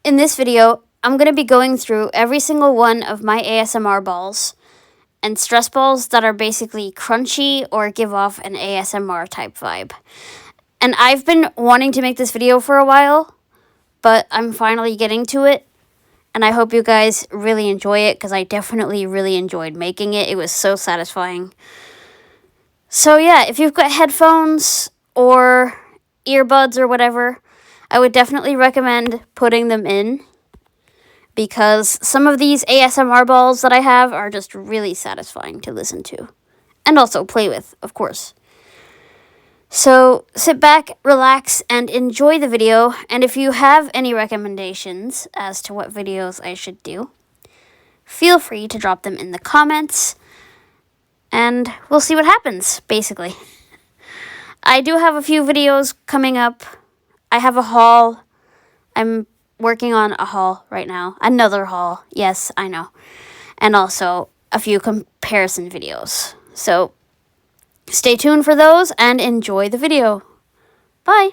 In this video, I'm going to be going through every single one of my ASMR balls and stress balls that are basically crunchy or give off an ASMR type vibe. And I've been wanting to make this video for a while, but I'm finally getting to it. And I hope you guys really enjoy it because I definitely really enjoyed making it. It was so satisfying. So yeah, if you've got headphones or earbuds or whatever, I would definitely recommend putting them in because some of these ASMR balls that I have are just really satisfying to listen to and also play with, of course. So sit back, relax, and enjoy the video. And if you have any recommendations as to what videos I should do, feel free to drop them in the comments and we'll see what happens, basically. I do have a few videos coming up. I have a haul. I'm working on a haul right now. Another haul. Yes, I know. And also a few comparison videos. So stay tuned for those and enjoy the video. Bye.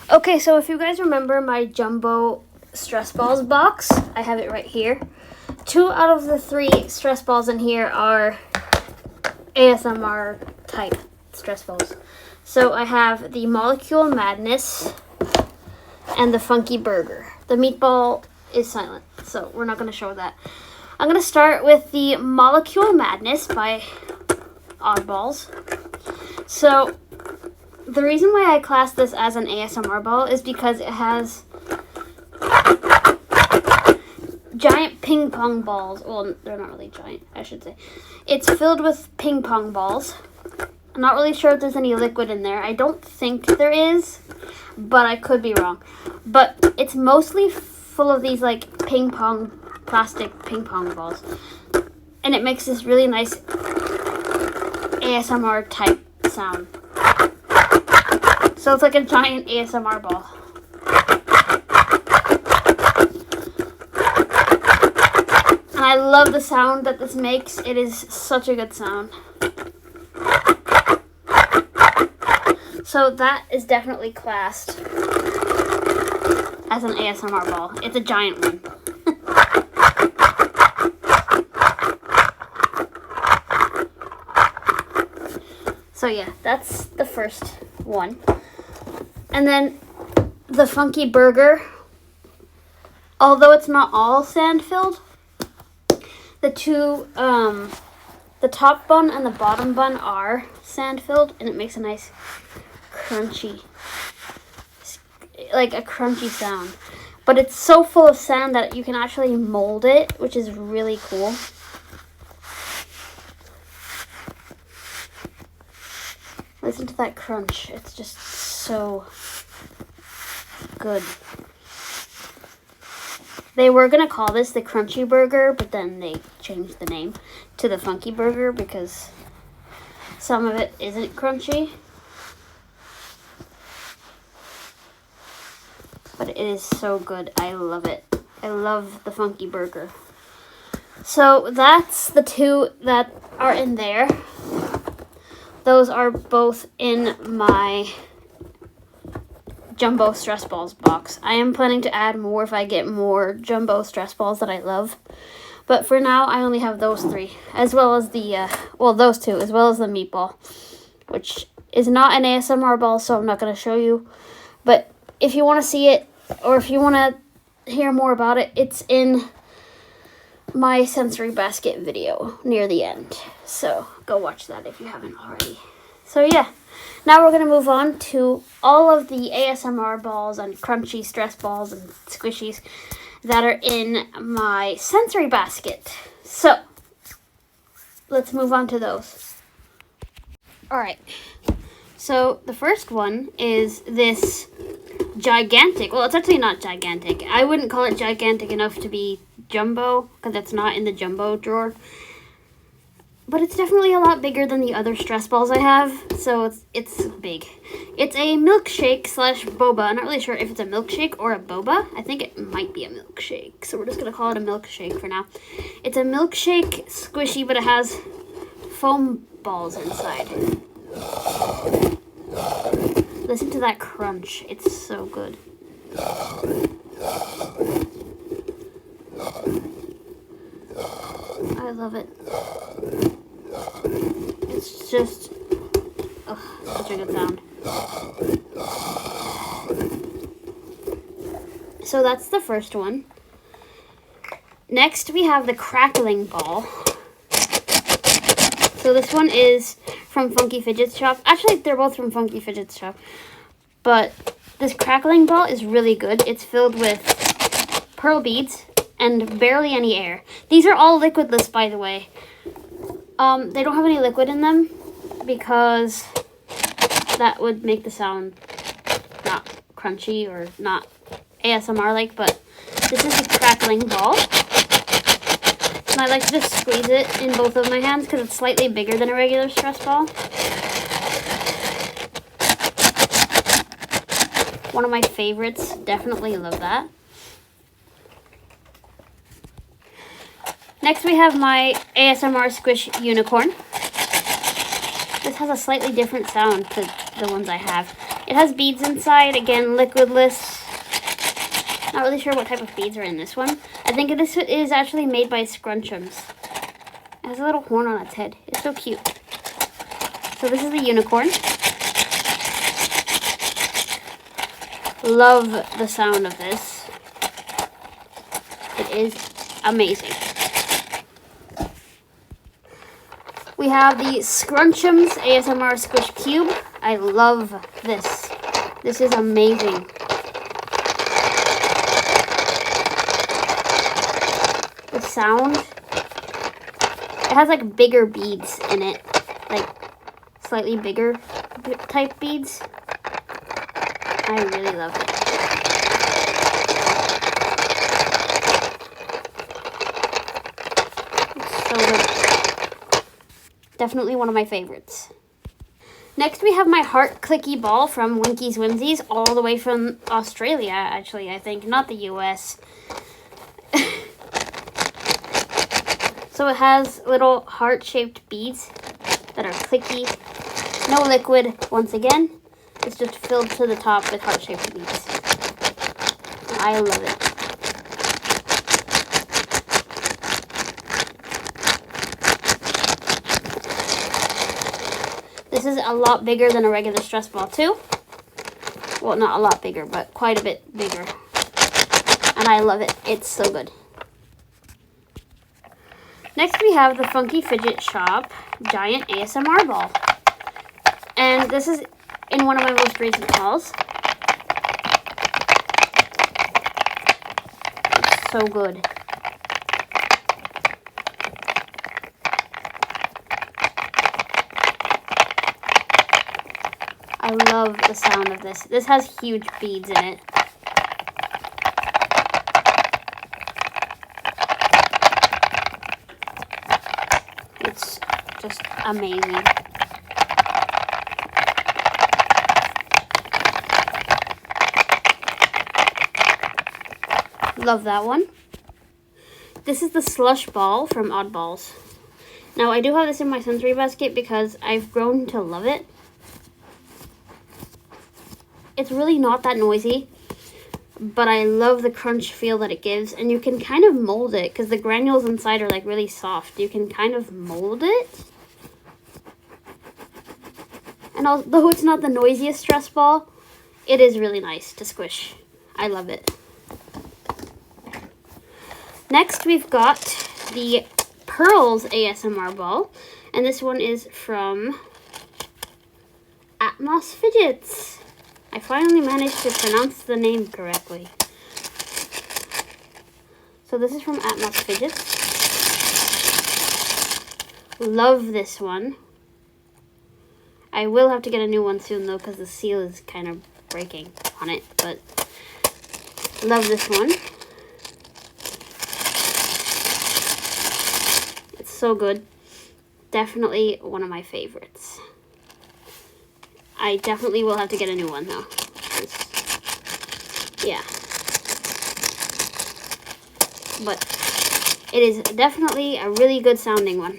Okay, so if you guys remember my jumbo stress balls box, I have it right here. 2 out of the 3 stress balls in here are ASMR type stress balls. So I have the Molecule Madness and the Funky Burger. The meatball is silent, so we're not going to show that. I'm going to start with the Molecule Madness by Oddballs. So the reason why I class this as an ASMR ball is because it has giant ping pong balls. Well, they're not really giant, I should say. It's filled with ping pong balls. I'm not really sure if there's any liquid in there. I don't think there is, but I could be wrong. But it's mostly full of these like plastic ping pong balls. And it makes this really nice ASMR type sound. So it's like a giant ASMR ball. And I love the sound that this makes. It is such a good sound. So that is definitely classed as an ASMR ball. It's a giant one. So yeah, that's the first one. And then the Funky Burger, although it's not all sand filled, the top bun and the bottom bun are sand filled, and it makes a nice crunchy, like a crunchy sound. But it's so full of sand that you can actually mold it, which is really cool. Listen to that crunch. It's just so good. They were going to call this the Crunchy Burger, but then they changed the name to the Funky Burger because some of it isn't crunchy. But it is so good. I love it. I love the Funky Burger. So that's the 2 that are in there. Those are both in my jumbo stress balls box. I am planning to add more if I get more jumbo stress balls that I love. But for now, I only have those 3, as well as the, those 2, as well as the meatball, which is not an ASMR ball, so I'm not going to show you. But if you want to see it, or if you want to hear more about it, it's in my sensory basket video near the end. So go watch that if you haven't already. So yeah, now we're going to move on to all of the ASMR balls and crunchy stress balls and squishies that are in my sensory basket. So let's move on to those. Alright, so the first one is this gigantic, well, it's actually not gigantic. I wouldn't call it gigantic enough to be jumbo because it's not in the jumbo drawer. But it's definitely a lot bigger than the other stress balls I have, so it's big. It's a milkshake slash boba. I'm not really sure if it's a milkshake or a boba. I think it might be a milkshake, so we're just going to call it a milkshake for now. It's a milkshake squishy, but it has foam balls inside. Listen to that crunch. It's so good. I love it. It's just, such a good sound. So that's the first one. Next, we have the crackling ball. So this one is from Funky Fidget Shop. Actually, they're both from Funky Fidget Shop. But this crackling ball is really good. It's filled with pearl beads and barely any air. These are all liquidless, by the way. They don't have any liquid in them because that would make the sound not crunchy or not ASMR-like, but this is a crackling ball. And I like to just squeeze it in both of my hands because it's slightly bigger than a regular stress ball. One of my favorites. Definitely love that. Next we have my ASMR Squish Unicorn. This has a slightly different sound to the ones I have. It has beads inside, again liquidless. Not really sure what type of beads are in this one. I think this is actually made by Scrunchums. It has a little horn on its head. It's so cute. So this is the unicorn. Love the sound of this. It is amazing. We have the Scrunchums ASMR Squish Cube. I love this. This is amazing. The sound, it has like bigger beads in it, like slightly bigger type beads. I really love it. It's so good. Definitely one of my favorites. Next we have my heart clicky ball from Winky's Whimsies, all the way from Australia, actually, I think, not the US. So it has little heart-shaped beads that are clicky. No liquid, once again. It's just filled to the top with heart-shaped beads. I love it. This is a lot bigger than a regular stress ball too. Well, not a lot bigger, but quite a bit bigger. And I love it. It's so good. Next we have the Funky Fidget Shop Giant ASMR Ball. And this is in one of my most recent hauls. It's so good. I love the sound of this. This has huge beads in it. It's just amazing. Love that one. This is the slush ball from Oddballs. Now I do have this in my sensory basket because I've grown to love it. It's really not that noisy, but I love the crunch feel that it gives, and you can kind of mold it because the granules inside are like really soft. You can kind of mold it. And although it's not the noisiest stress ball, it is really nice to squish. I love it. Next, we've got the Pearls ASMR ball, and this one is from Atmos Fidgets. I finally managed to pronounce the name correctly. So this is from Atmos Fidgets. Love this one. I will have to get a new one soon though because the seal is kind of breaking on it, but love this one. It's so good. Definitely one of my favorites. I definitely will have to get a new one though. Yeah. But it is definitely a really good sounding one.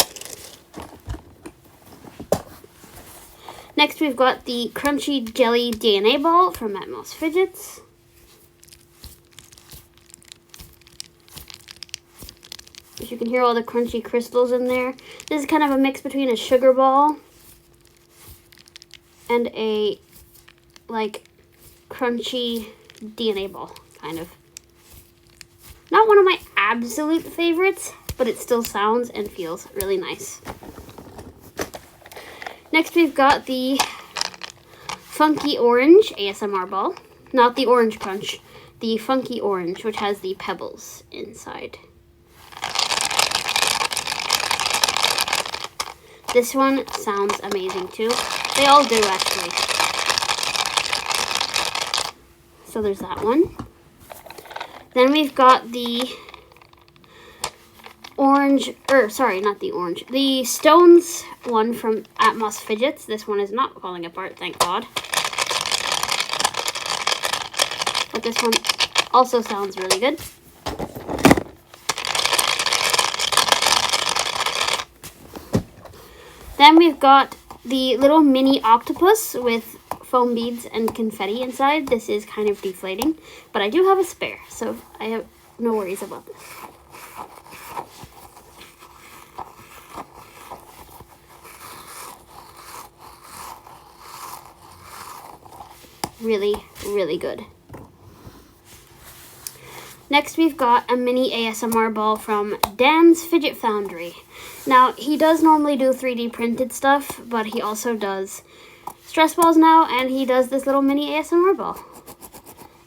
Next we've got the Crunchy Jelly DNA ball from Atmos Fidgets. If you can hear all the crunchy crystals in there. This is kind of a mix between a sugar ball and a, like, crunchy DNA ball, kind of. Not one of my absolute favorites, but it still sounds and feels really nice. Next, we've got the Funky Orange ASMR ball. Not the Orange Crunch, the Funky Orange, which has the pebbles inside. This one sounds amazing too. They all do, actually. So there's that one. Then we've got the orange, sorry, not the orange. The Stones one from Atmos Fidgets. This one is not falling apart, thank God. But this one also sounds really good. Then we've got the little mini octopus with foam beads and confetti inside. This is kind of deflating, but I do have a spare, so I have no worries about this. Really, really good. Next, we've got a mini ASMR ball from Dan's Fidget Foundry. Now, he does normally do 3D printed stuff, but he also does stress balls now, and he does this little mini ASMR ball.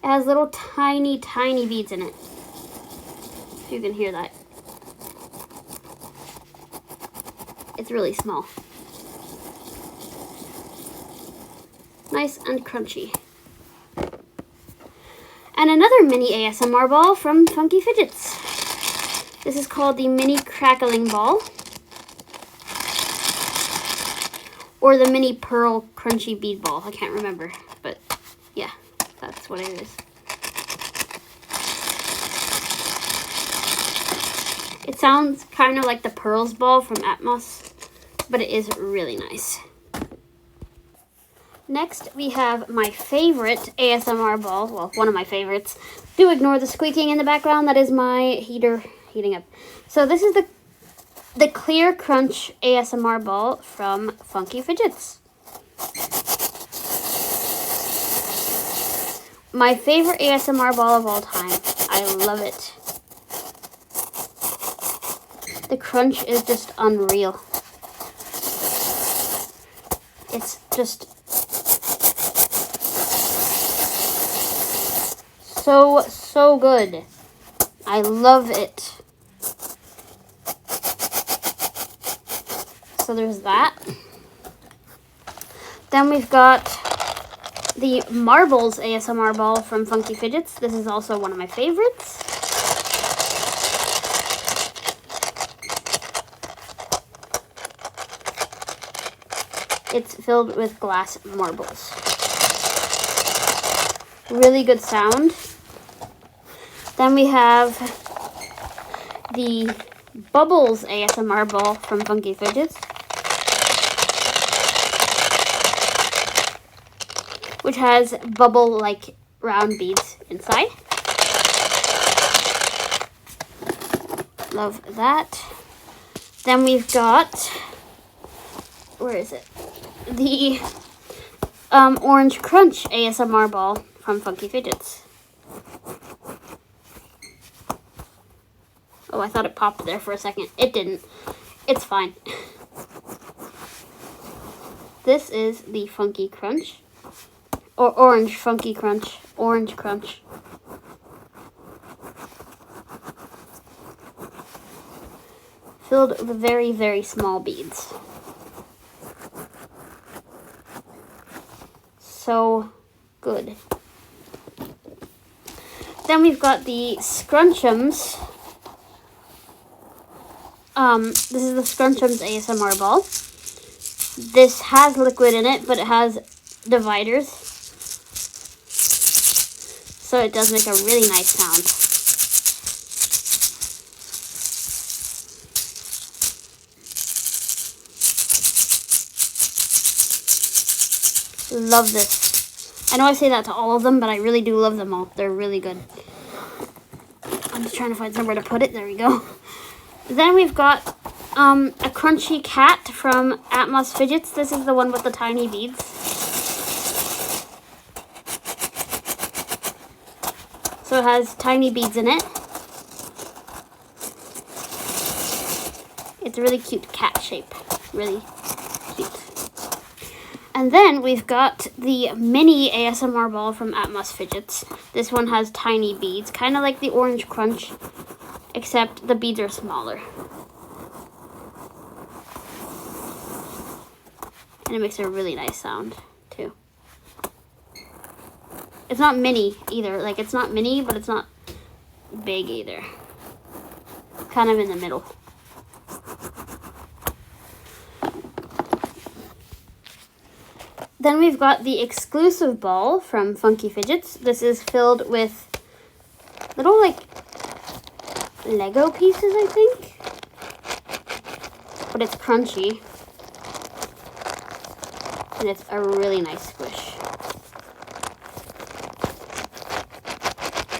It has little tiny, tiny beads in it. If you can hear that. It's really small. Nice and crunchy. And another mini ASMR ball from Funky Fidgets. This is called the Mini Crackling Ball. Or the Mini Pearl Crunchy Bead Ball. I can't remember, but yeah, that's what it is. It sounds kind of like the Pearls Ball from Atmos, but it is really nice. Next, we have my favorite ASMR ball. Well, one of my favorites. Do ignore the squeaking in the background. That is my heater heating up. So this is the Clear Crunch ASMR ball from Funky Fidgets. My favorite ASMR ball of all time. I love it. The crunch is just unreal. It's just so good. I love it. So there's that. Then we've got the Marbles ASMR ball from Funky Fidgets. This is also one of my favorites. It's filled with glass marbles. Really good sound. Then we have the Bubbles ASMR ball from Funky Fidgets, which has bubble-like round beads inside. Love that. Then we've got, where is it? The Orange Crunch ASMR ball from Funky Fidgets. Oh, I thought it popped there for a second. It didn't. It's fine. This is the Funky Crunch. Or Orange Funky Crunch. Orange Crunch. Filled with very, very small beads. So good. Then we've got the Scrunchums. This is the Scrunchums ASMR ball. This has liquid in it, but it has dividers. So it does make a really nice sound. Love this. I know I say that to all of them, but I really do love them all. They're really good. I'm just trying to find somewhere to put it. There we go. Then we've got a crunchy cat from Atmos Fidgets. This is the one with the tiny beads. So it has tiny beads in it. It's a really cute cat shape. Really cute. And then we've got the mini ASMR ball from Atmos Fidgets. This one has tiny beads, kind of like the Orange Crunch, except the beads are smaller. And it makes a really nice sound, too. It's not mini either. Like, it's not mini, but it's not big either. Kind of in the middle. Then we've got the exclusive ball from Funky Fidgets. This is filled with little, like, Lego pieces, I think. But it's crunchy. And it's a really nice squish.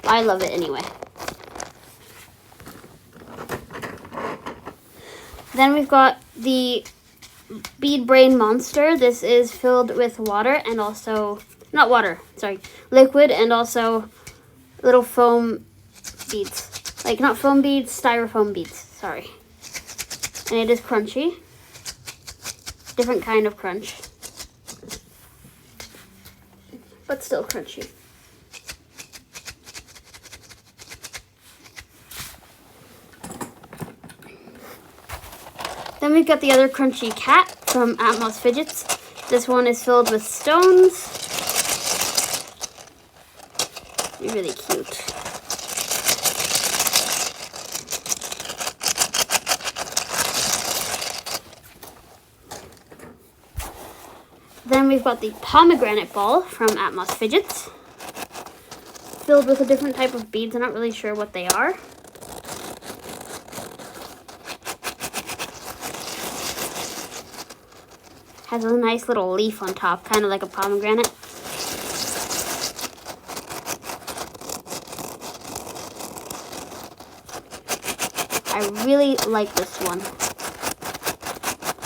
I love it anyway. Then we've got the Bead Brain Monster. This is filled with water and also, not water, sorry, liquid and also little foam beads. Like, not foam beads, styrofoam beads, sorry. And it is crunchy. Different kind of crunch. But still crunchy. Then we've got the other crunchy cat from Atmos Fidgets. This one is filled with stones. Really cute. Then we've got the pomegranate ball from Atmos Fidgets. Filled with a different type of beads. I'm not really sure what they are. Has a nice little leaf on top, kind of like a pomegranate. I really like this one.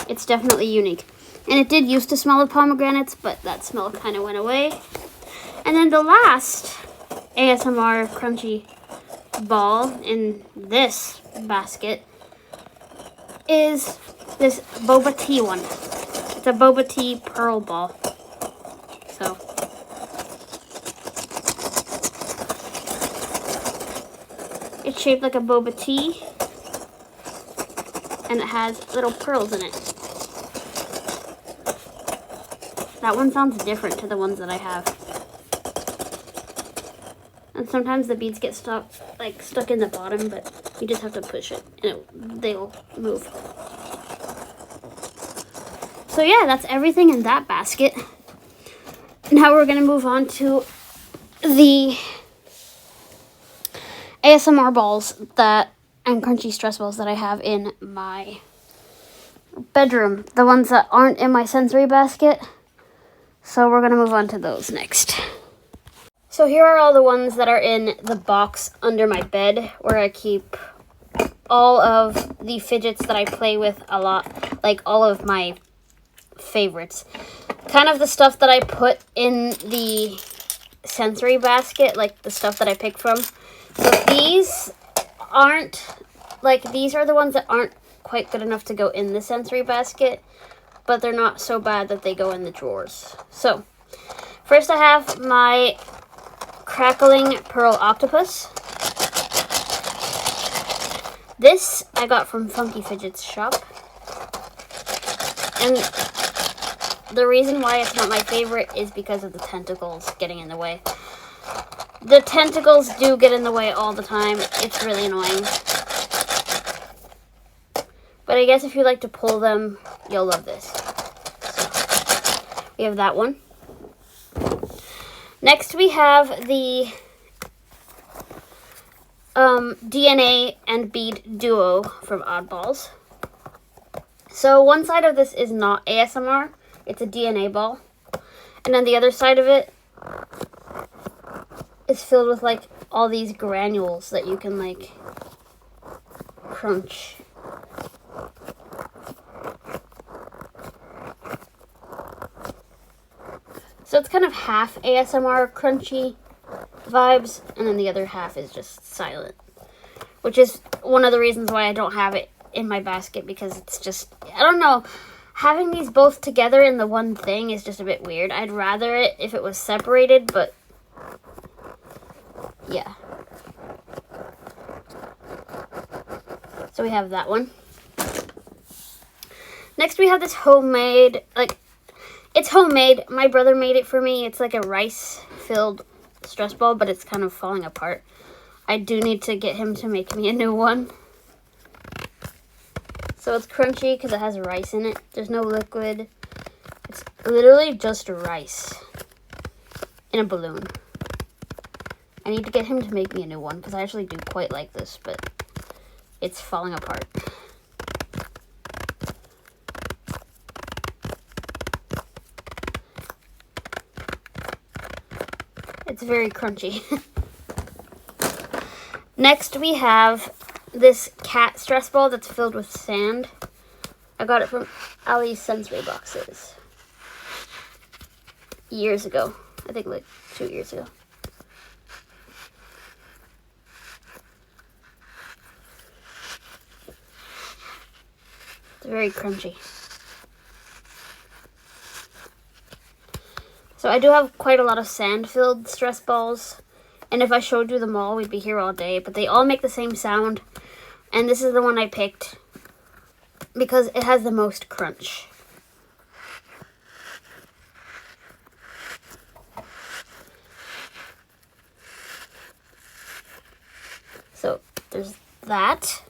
It's definitely unique. And it did used to smell of pomegranates, but that smell kind of went away. And then the last ASMR crunchy ball in this basket is this boba tea one. It's a boba tea pearl ball. So it's shaped like a boba tea, and it has little pearls in it. That one sounds different to the ones that I have. And sometimes the beads get stuck in the bottom, but you just have to push it and they'll move. So yeah, that's everything in that basket. Now we're gonna move on to the ASMR balls and crunchy stress balls that I have in my bedroom. The ones that aren't in my sensory basket. So we're gonna move on to those next. So here are all the ones that are in the box under my bed, where I keep all of the fidgets that I play with a lot, like all of my favorites. Kind of the stuff that I put in the sensory basket, like the stuff that I pick from. So these are the ones that aren't quite good enough to go in the sensory basket, but they're not so bad that they go in the drawers. So first I have my Crackling Pearl Octopus. This I got from Funky Fidgets shop. And the reason why it's not my favorite is because of the tentacles getting in the way. The tentacles do get in the way all the time. It's really annoying. But I guess if you like to pull them, you'll love this. So, we have that one. Next we have the DNA and Bead Duo from Oddballs. So one side of this is not ASMR. It's a DNA ball. And then the other side of it is filled with like all these granules that you can like crunch So it's kind of half ASMR crunchy vibes, and then the other half is just silent. Which is one of the reasons why I don't have it in my basket, because it's just, I don't know, having these both together in the one thing is just a bit weird. I'd rather it if it was separated, but yeah. So we have that one. Next we have this homemade, like, it's homemade. My brother made it for me. It's like a rice-filled stress ball, but it's kind of falling apart. I do need to get him to make me a new one. So it's crunchy because it has rice in it. There's no liquid. It's literally just rice in a balloon. I need to get him to make me a new one because I actually do quite like this, but it's falling apart. It's very crunchy. Next we have this cat stress ball that's filled with sand. I got it from Ali's Sensory Boxes years ago. I think like 2 years ago. It's very crunchy. So I do have quite a lot of sand-filled stress balls. And if I showed you them all, we'd be here all day. But they all make the same sound. And this is the one I picked because it has the most crunch. So there's that.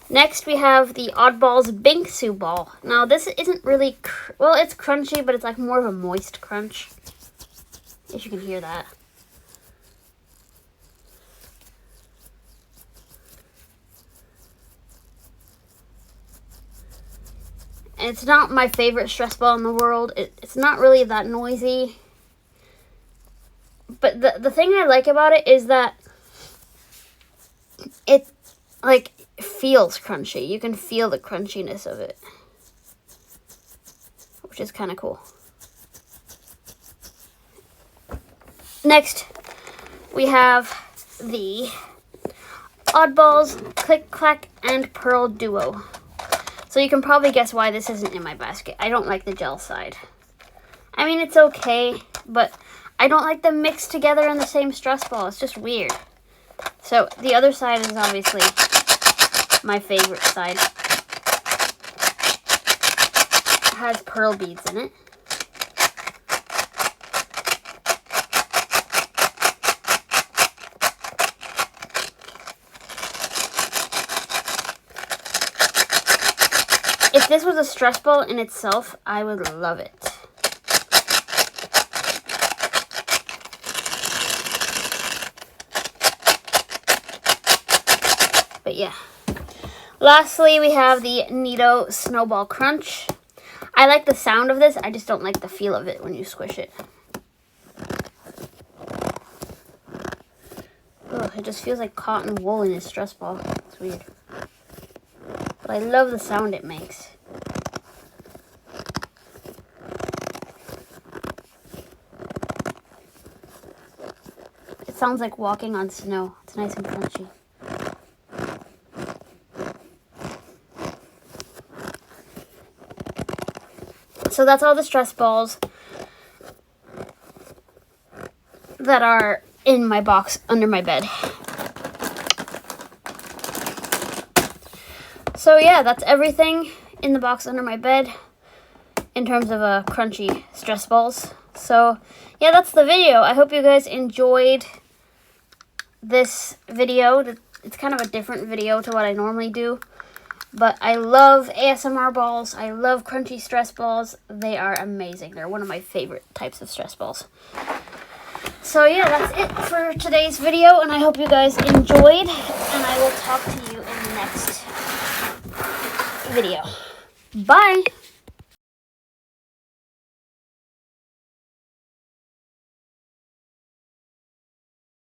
Next we have the Oddballs Bingsu ball. Now this isn't really, well, it's crunchy, but it's like more of a moist crunch. If you can hear that. And it's not my favorite stress ball in the world. It's not really that noisy. But the thing I like about it is that it like feels crunchy. You can feel the crunchiness of it, which is kind of cool. Next, we have the Oddballs Click Clack and Pearl Duo. So you can probably guess why this isn't in my basket. I don't like the gel side. I mean, it's okay, but I don't like them mixed together in the same stress ball. It's just weird. So the other side is obviously my favorite side. It has pearl beads in it. If this was a stress ball in itself, I would love it. But yeah. Lastly, we have the Neato Snowball Crunch. I like the sound of this. I just don't like the feel of it when you squish it. Ugh, it just feels like cotton wool in a stress ball. It's weird. But I love the sound it makes. It sounds like walking on snow. It's nice and crunchy. So that's all the stress balls that are in my box under my bed. So yeah, that's everything in the box under my bed in terms of crunchy stress balls. So yeah, that's the video. I hope you guys enjoyed this video. It's kind of a different video to what I normally do. But I love ASMR balls. I love crunchy stress balls. They are amazing. They're one of my favorite types of stress balls. So yeah, that's it for today's video. And I hope you guys enjoyed. And I will talk to you in the next video. Bye!